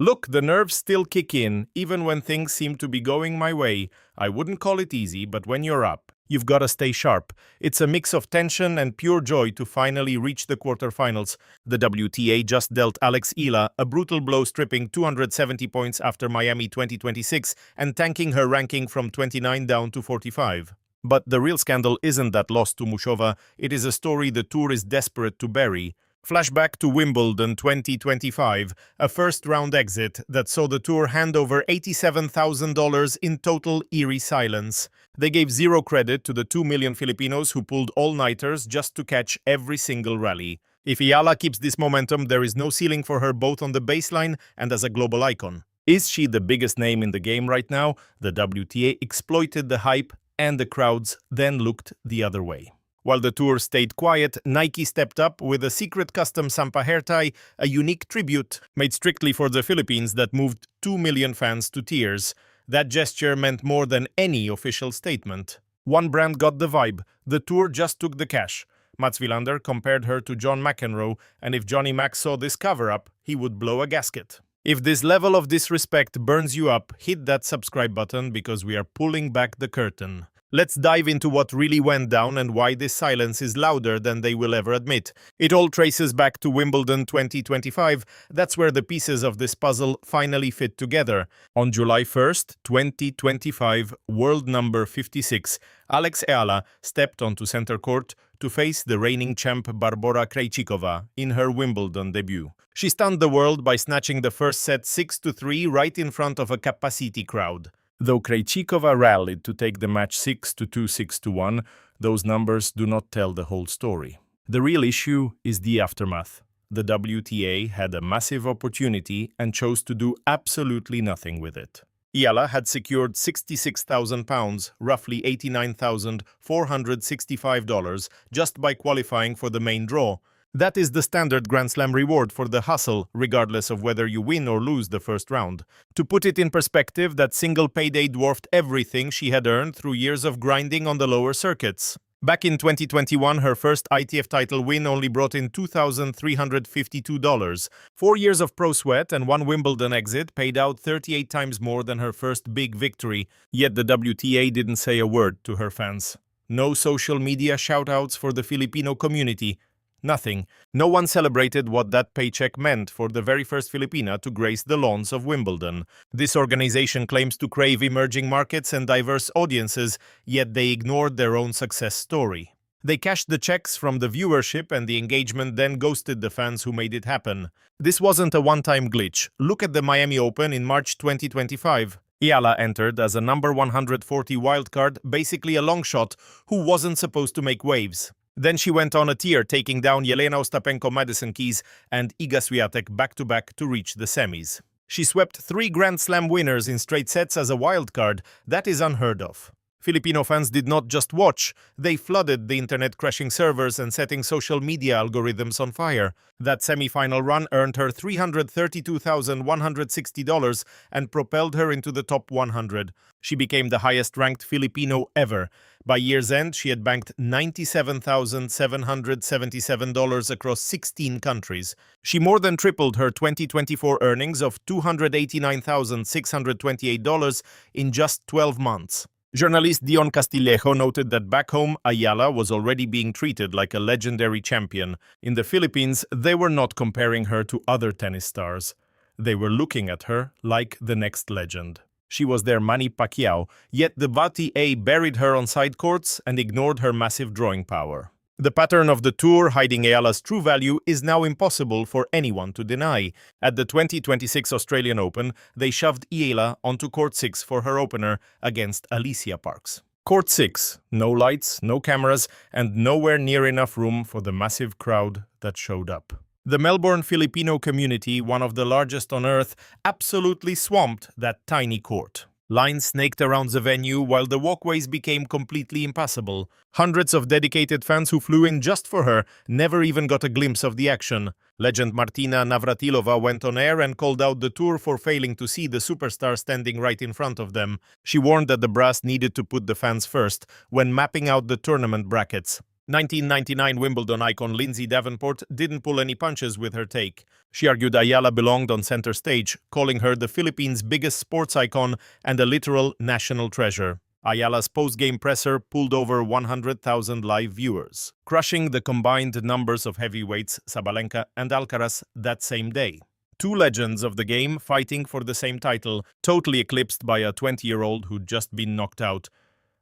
Look, the nerves still kick in, even when things seem to be going my way. I wouldn't call it easy, but when you're up, you've got to stay sharp. It's a mix of tension and pure joy to finally reach the quarterfinals. The WTA just dealt Alex Eala a brutal blow, stripping 270 points after Miami 2026 and tanking her ranking from 29 down to 45. But the real scandal isn't that loss to Mushova, it is a story the tour is desperate to bury. Flashback to Wimbledon 2025, a first-round exit that saw the tour hand over $87,000 in total eerie silence. They gave zero credit to the 2 million Filipinos who pulled all-nighters just to catch every single rally. If Eala keeps this momentum, there is no ceiling for her both on the baseline and as a global icon. Is she the biggest name in the game right now? The WTA exploited the hype, and the crowds then looked the other way. While the tour stayed quiet, Nike stepped up with a secret custom Sampaguita, a unique tribute made strictly for the Philippines that moved 2 million fans to tears. That gesture meant more than any official statement. One brand got the vibe, the tour just took the cash. Mats Wilander compared her to John McEnroe, and if Johnny Mac saw this cover-up, he would blow a gasket. If this level of disrespect burns you up, hit that subscribe button because we are pulling back the curtain. Let's dive into what really went down and why this silence is louder than they will ever admit. It all traces back to Wimbledon 2025. That's where the pieces of this puzzle finally fit together. On July 1st, 2025, world number 56, Alex Eala stepped onto center court to face the reigning champ Barbora Krejcikova in her Wimbledon debut. She stunned the world by snatching the first set 6-3 right in front of a capacity crowd. Though Krejcikova rallied to take the match 6-2, 6-1, those numbers do not tell the whole story. The real issue is the aftermath. The WTA had a massive opportunity and chose to do absolutely nothing with it. Eala had secured £66,000, roughly $89,465, just by qualifying for the main draw. That is the standard Grand Slam reward for the hustle, regardless of whether you win or lose the first round. To put it in perspective, that single payday dwarfed everything she had earned through years of grinding on the lower circuits. Back in 2021, her first ITF title win only brought in $2,352. 4 years of pro sweat and one Wimbledon exit paid out 38 times more than her first big victory. Yet the WTA didn't say a word to her fans. No social media shoutouts for the Filipino community. Nothing. No one celebrated what that paycheck meant for the very first Filipina to grace the lawns of Wimbledon. This organization claims to crave emerging markets and diverse audiences, yet they ignored their own success story. They cashed the checks from the viewership and the engagement, then ghosted the fans who made it happen. This wasn't a one-time glitch. Look at the Miami Open in March 2025. Eala entered as a number 140 wildcard, basically a long shot, who wasn't supposed to make waves. Then she went on a tear, taking down Jelena Ostapenko, Madison Keys, and Iga Swiatek back-to-back to reach the semis. She swept 3 Grand Slam winners in straight sets as a wildcard. That is unheard of. Filipino fans did not just watch, they flooded the internet, crashing servers and setting social media algorithms on fire. That semi-final run earned her $332,160 and propelled her into the top 100. She became the highest-ranked Filipino ever. By year's end, she had banked $97,777 across 16 countries. She more than tripled her 2024 earnings of $289,628 in just 12 months. Journalist Dion Castillejo noted that back home, Eala was already being treated like a legendary champion. In the Philippines, they were not comparing her to other tennis stars. They were looking at her like the next legend. She was their Manny Pacquiao, yet the WTA buried her on side courts and ignored her massive drawing power. The pattern of the tour hiding Eala's true value is now impossible for anyone to deny. At the 2026 Australian Open, they shoved Eala onto court 6 for her opener against Alicia Parks. Court 6, no lights, no cameras, and nowhere near enough room for the massive crowd that showed up. The Melbourne Filipino community, one of the largest on earth, absolutely swamped that tiny court. Lines snaked around the venue while the walkways became completely impassable. Hundreds of dedicated fans who flew in just for her never even got a glimpse of the action. Legend Martina Navratilova went on air and called out the tour for failing to see the superstar standing right in front of them. She warned that the brass needed to put the fans first when mapping out the tournament brackets. 1999 Wimbledon icon Lindsey Davenport didn't pull any punches with her take. She argued Ayala belonged on center stage, calling her the Philippines' biggest sports icon and a literal national treasure. Ayala's post-game presser pulled over 100,000 live viewers, crushing the combined numbers of heavyweights Sabalenka and Alcaraz that same day. Two legends of the game fighting for the same title, totally eclipsed by a 20-year-old who'd just been knocked out.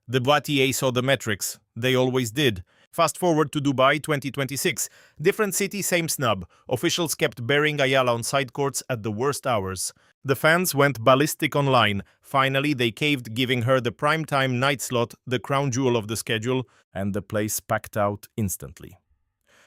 The WTA saw the metrics. They always did. Fast forward to Dubai 2026. Different city, same snub. Officials kept burying Ayala on side courts at the worst hours. The fans went ballistic online. Finally, they caved, giving her the primetime night slot, the crown jewel of the schedule, and the place packed out instantly.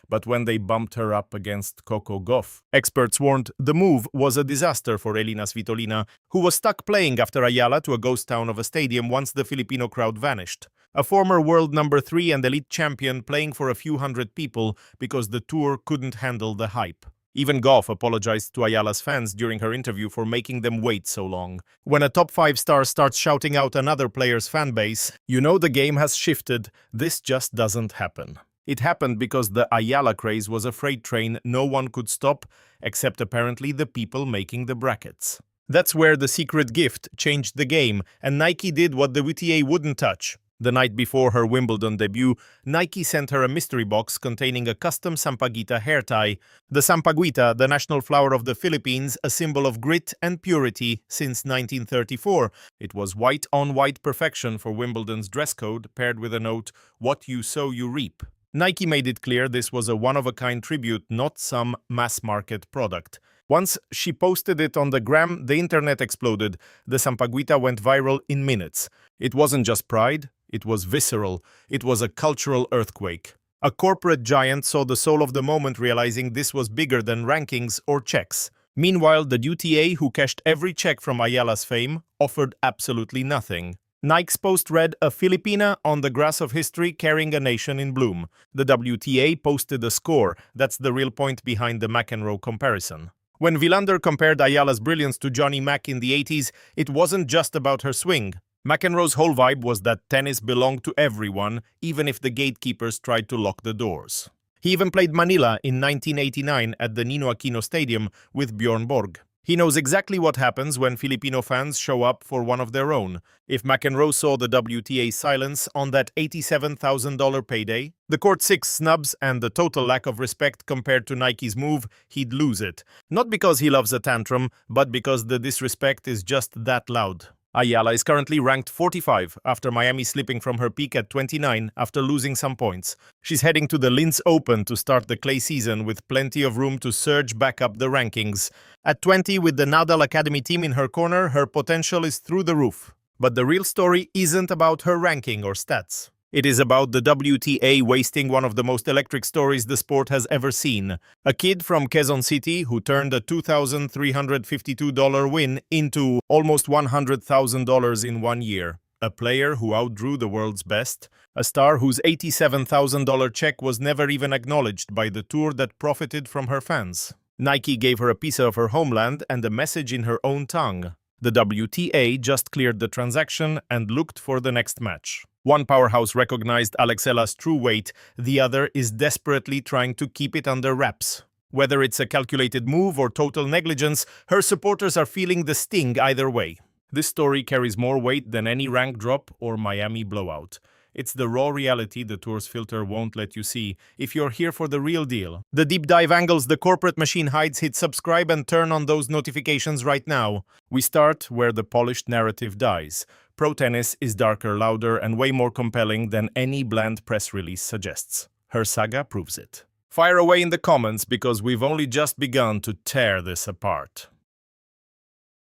But when they bumped her up against Coco Gauff, experts warned the move was a disaster for Elina Svitolina, who was stuck playing after Ayala to a ghost town of a stadium once the Filipino crowd vanished. A former world number 3 and elite champion playing for a few hundred people because the tour couldn't handle the hype. Even Gauff apologized to Ayala's fans during her interview for making them wait so long. When a top 5 star starts shouting out another player's fan base, you know the game has shifted. This just doesn't happen. It happened because the Ayala craze was a freight train no one could stop, except apparently the people making the brackets. That's where the secret gift changed the game, and Nike did what the WTA wouldn't touch. The night before her Wimbledon debut, Nike sent her a mystery box containing a custom Sampaguita hair tie. The Sampaguita, the national flower of the Philippines, a symbol of grit and purity since 1934. It was white-on-white perfection for Wimbledon's dress code, paired with a note, "What you sow, you reap." Nike made it clear this was a one-of-a-kind tribute, not some mass-market product. Once she posted it on the gram, the internet exploded. The Sampaguita went viral in minutes. It wasn't just pride, it was visceral. It was a cultural earthquake. A corporate giant saw the soul of the moment, realizing this was bigger than rankings or checks. Meanwhile, the WTA, who cashed every check from Ayala's fame, offered absolutely nothing. Nike's post read, "A Filipina on the grass of history carrying a nation in bloom." The WTA posted a score. That's the real point behind the McEnroe comparison. When Wilander compared Ayala's brilliance to Johnny Mac in the 80s, it wasn't just about her swing. McEnroe's whole vibe was that tennis belonged to everyone, even if the gatekeepers tried to lock the doors. He even played Manila in 1989 at the Nino Aquino Stadium with Bjorn Borg. He knows exactly what happens when Filipino fans show up for one of their own. If McEnroe saw the WTA silence on that $87,000 payday, the court 6 snubs, and the total lack of respect compared to Nike's move, he'd lose it. Not because he loves a tantrum, but because the disrespect is just that loud. Ayala is currently ranked 45 after Miami slipping from her peak at 29 after losing some points. She's heading to the Linz Open to start the clay season with plenty of room to surge back up the rankings. At 20, with the Nadal Academy team in her corner, her potential is through the roof. But the real story isn't about her ranking or stats. It is about the WTA wasting one of the most electric stories the sport has ever seen. A kid from Quezon City who turned a $2,352 win into almost $100,000 in 1 year. A player who outdrew the world's best. A star whose $87,000 check was never even acknowledged by the tour that profited from her fans. Nike gave her a piece of her homeland and a message in her own tongue. The WTA just cleared the transaction and looked for the next match. One powerhouse recognized Alex Eala's true weight, the other is desperately trying to keep it under wraps. Whether it's a calculated move or total negligence, her supporters are feeling the sting either way. This story carries more weight than any rank drop or Miami blowout. It's the raw reality the tour's filter won't let you see if you're here for the real deal. The deep dive angles the corporate machine hides. Hit subscribe and turn on those notifications right now. We start where the polished narrative dies. Pro tennis is darker, louder, and way more compelling than any bland press release suggests. Her saga proves it. Fire away in the comments because we've only just begun to tear this apart.